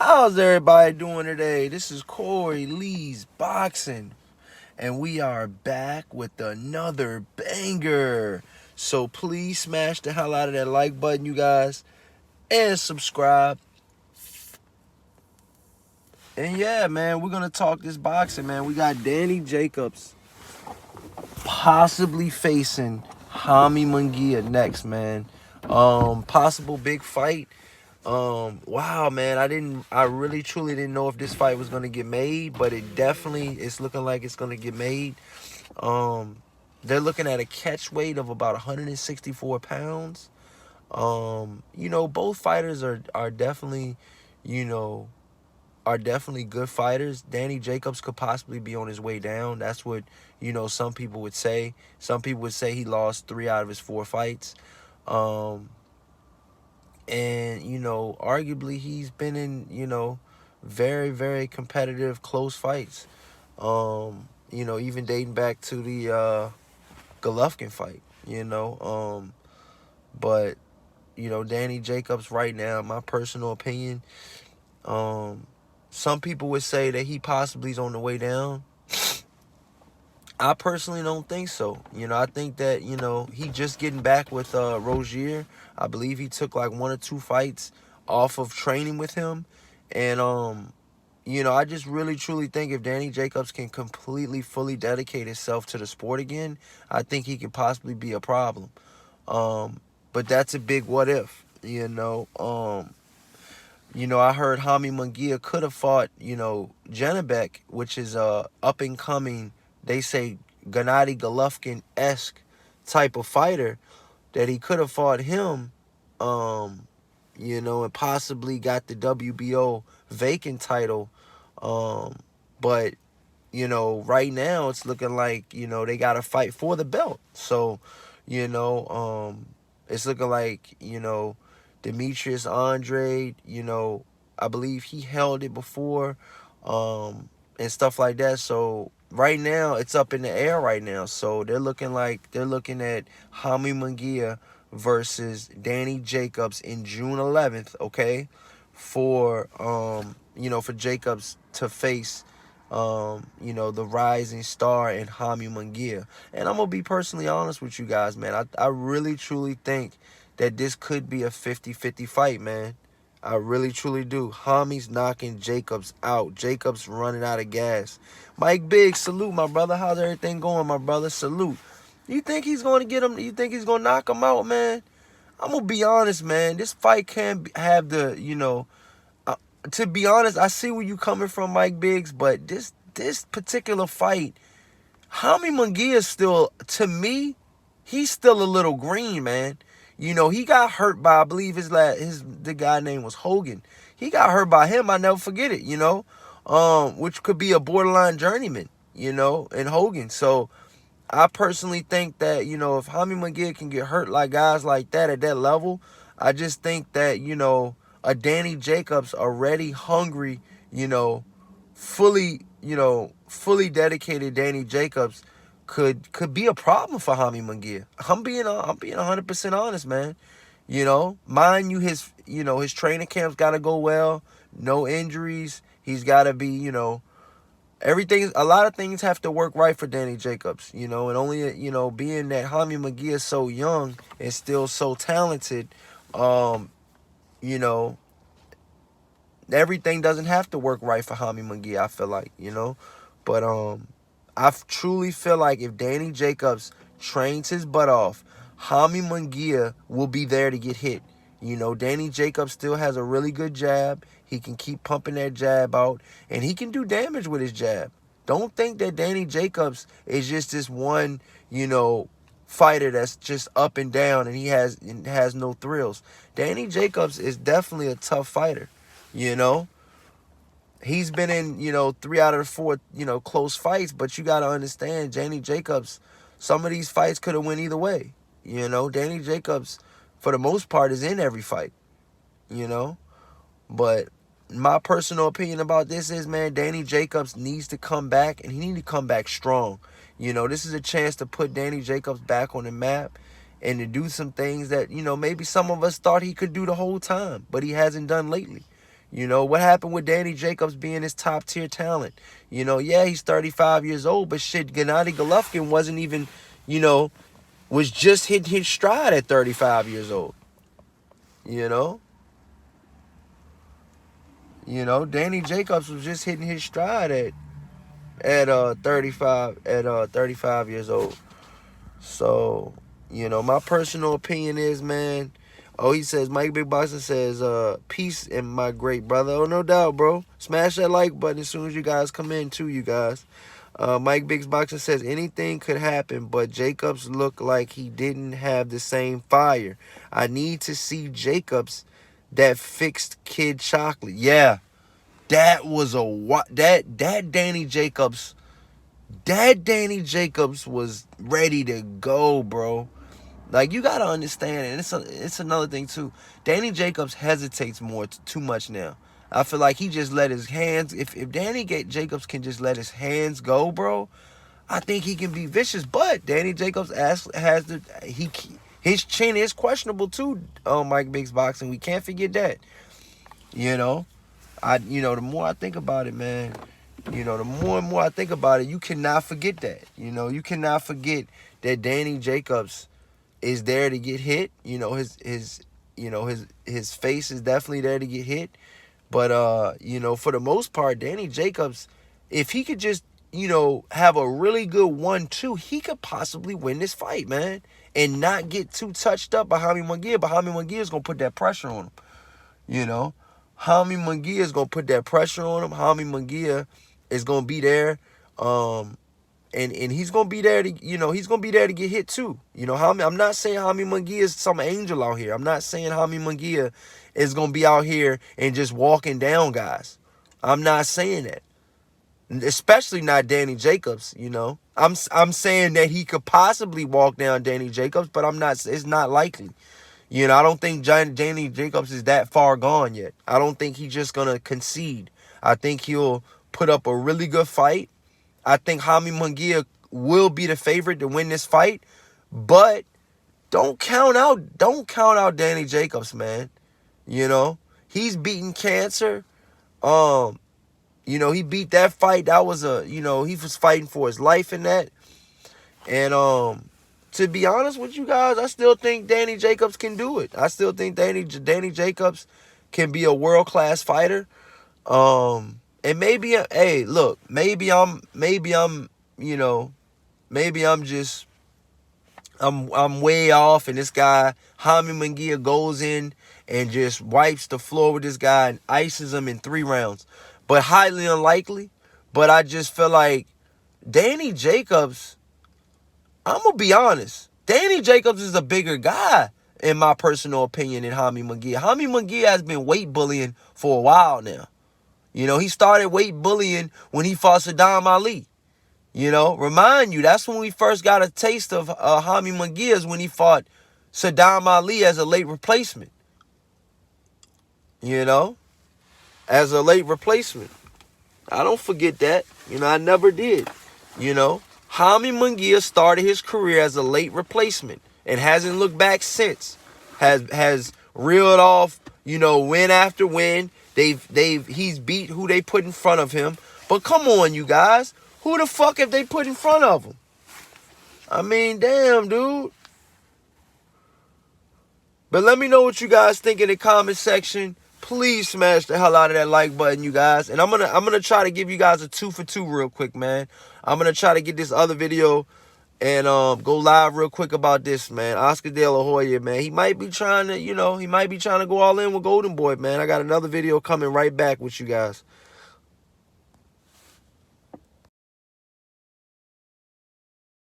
How's everybody doing today? This is Corey Lee's Boxing, and we are back with another banger. So please smash the hell out of that like button, you guys, and subscribe. And yeah, man, we're gonna talk this boxing, man. We got Danny Jacobs possibly facing Jaime Munguia next, man. Possible big fight. Wow, man, I really truly didn't know if this fight was gonna get made, but it definitely is looking like it's gonna get made. Um, they're looking at a catch weight of about 164 pounds. Both fighters are definitely, you know, are definitely good fighters. Danny Jacobs could possibly be on his way down. That's what, some people would say. Some people would say he lost 3 out of his 4 fights. And arguably he's been in very, very competitive close fights, even dating back to the Golovkin fight. But Danny Jacobs right now, my personal opinion, some people would say that he possibly is on the way down. I personally don't think so. I think that, he just getting back with Rozier. I believe he took like 1 or 2 fights off of training with him. And, I just really, truly think if Danny Jacobs can completely, fully dedicate himself to the sport again, I think he could possibly be a problem. But that's a big what if, I heard Jaime Munguia could have fought, Janabek, which is a up-and-coming, they say, Gennady Golovkin-esque type of fighter, that he could have fought him, and possibly got the WBO vacant title. But, right now it's looking like, they got to fight for the belt. So, it's looking like, Demetrius Andre, I believe he held it before, and stuff like that. So right now it's up in the air right now. So they're looking at Jaime Munguia versus Danny Jacobs in June 11th, okay? For for Jacobs to face the rising star in Jaime Munguia. And I'm gonna be personally honest with you guys, man. I really truly think that this could be a 50-50 fight, man. I really truly do. Jaime's knocking Jacobs out. Jacobs running out of gas. Mike Biggs, salute, my brother. How's everything going, my brother? Salute. You think he's going to get him? You think he's going to knock him out, man? I'm going to be honest, man. This fight can't have the, to be honest, I see where you coming from, Mike Biggs, but this particular fight, Jaime Munguia still, to me, he's still a little green, man. He got hurt by, I believe the guy name was Hogan. He got hurt by him. I never forget it, which could be a borderline journeyman, in Hogan. So I personally think that, if Jaime Munguia can get hurt like guys like that at that level, I just think that, a Danny Jacobs already hungry, fully dedicated Danny Jacobs could be a problem for Jaime Munguia. I'm being 100% honest, man. Mind you, his training camp's got to go well, no injuries. He's got to be, a lot of things have to work right for Danny Jacobs, and only, being that Jaime Munguia is so young and still so talented, everything doesn't have to work right for Jaime Munguia, I feel like, but I truly feel like if Danny Jacobs trains his butt off, Jaime Munguia will be there to get hit. Danny Jacobs still has a really good jab. He can keep pumping that jab out, and he can do damage with his jab. Don't think that Danny Jacobs is just this one, fighter that's just up and down and he has no thrills. Danny Jacobs is definitely a tough fighter, He's been in, 3 out of the 4, close fights, but you got to understand, Danny Jacobs, some of these fights could have went either way. Danny Jacobs, for the most part, is in every fight, But my personal opinion about this is, man, Danny Jacobs needs to come back, and he needs to come back strong. This is a chance to put Danny Jacobs back on the map and to do some things that, maybe some of us thought he could do the whole time, but he hasn't done lately. You know, what happened with Danny Jacobs being his top tier talent? You know, yeah, he's 35 years old, but shit, Gennady Golovkin wasn't even, you know, was just hitting his stride at 35 years old. You know? Danny Jacobs was just hitting his stride at 35 years old. So, my personal opinion is, man. Oh, he says, Mike Big Boxer says, peace and my great brother. Oh, no doubt, bro. Smash that like button as soon as you guys come in, too, you guys. Mike Big Boxer says, anything could happen, but Jacobs looked like he didn't have the same fire. I need to see Jacobs that fixed Kid Chocolate. Yeah, that was that Danny Jacobs. That Danny Jacobs was ready to go, bro. Like, you gotta understand, and it's another thing too. Danny Jacobs hesitates too much now. I feel like he just let his hands. If Danny Jacobs can just let his hands go, bro, I think he can be vicious. But Danny Jacobs his chin is questionable too. Mike Biggs boxing, we can't forget that. The more I think about it, man. The more and more I think about it, you cannot forget that. You cannot forget that Danny Jacobs is there to get hit. His face is definitely there to get hit. But for the most part, Danny Jacobs, if he could just, have a really good 1-2, he could possibly win this fight, man. And not get too touched up by Jaime Munguia. But Jaime Munguia is gonna put that pressure on him. Jaime Munguia is gonna put that pressure on him. Jaime Munguia is gonna be there. And he's gonna be there to, he's gonna be there to get hit too. I'm not saying Jaime Munguia is some angel out here. I'm not saying Jaime Munguia is gonna be out here and just walking down guys. I'm not saying that. Especially not Danny Jacobs, I'm saying that he could possibly walk down Danny Jacobs, but it's not likely. I don't think Danny Jacobs is that far gone yet. I don't think he's just gonna concede. I think he'll put up a really good fight. I think Jaime Munguia will be the favorite to win this fight, but don't count out Danny Jacobs, man. He's beaten cancer. He beat that fight. That was he was fighting for his life in that. And to be honest with you guys, I still think Danny Jacobs can do it. I still think Danny Jacobs can be a world-class fighter. And maybe, hey, look, maybe I'm way off, and this guy, Jaime Munguia, goes in and just wipes the floor with this guy and ices him in 3 rounds. But highly unlikely. But I just feel like Danny Jacobs, I'm going to be honest, Danny Jacobs is a bigger guy, in my personal opinion, than Jaime Munguia. Jaime Munguia has been weight bullying for a while now. He started weight bullying when he fought Saddam Ali. Remind you, that's when we first got a taste of Jaime Munguia, when he fought Saddam Ali as a late replacement. As a late replacement. I don't forget that. I never did. Jaime Munguia started his career as a late replacement and hasn't looked back since. Has reeled off, win after win. He's beat who they put in front of him. But come on, you guys. Who the fuck have they put in front of him? I mean, damn, dude. But let me know what you guys think in the comment section. Please smash the hell out of that like button, you guys. And I'm gonna try to give you guys a 2 for 2 real quick, man. I'm gonna try to get this other video and go live real quick about this, man. Oscar De La Hoya, man. He might be trying to, go all in with Golden Boy, man. I got another video coming right back with you guys.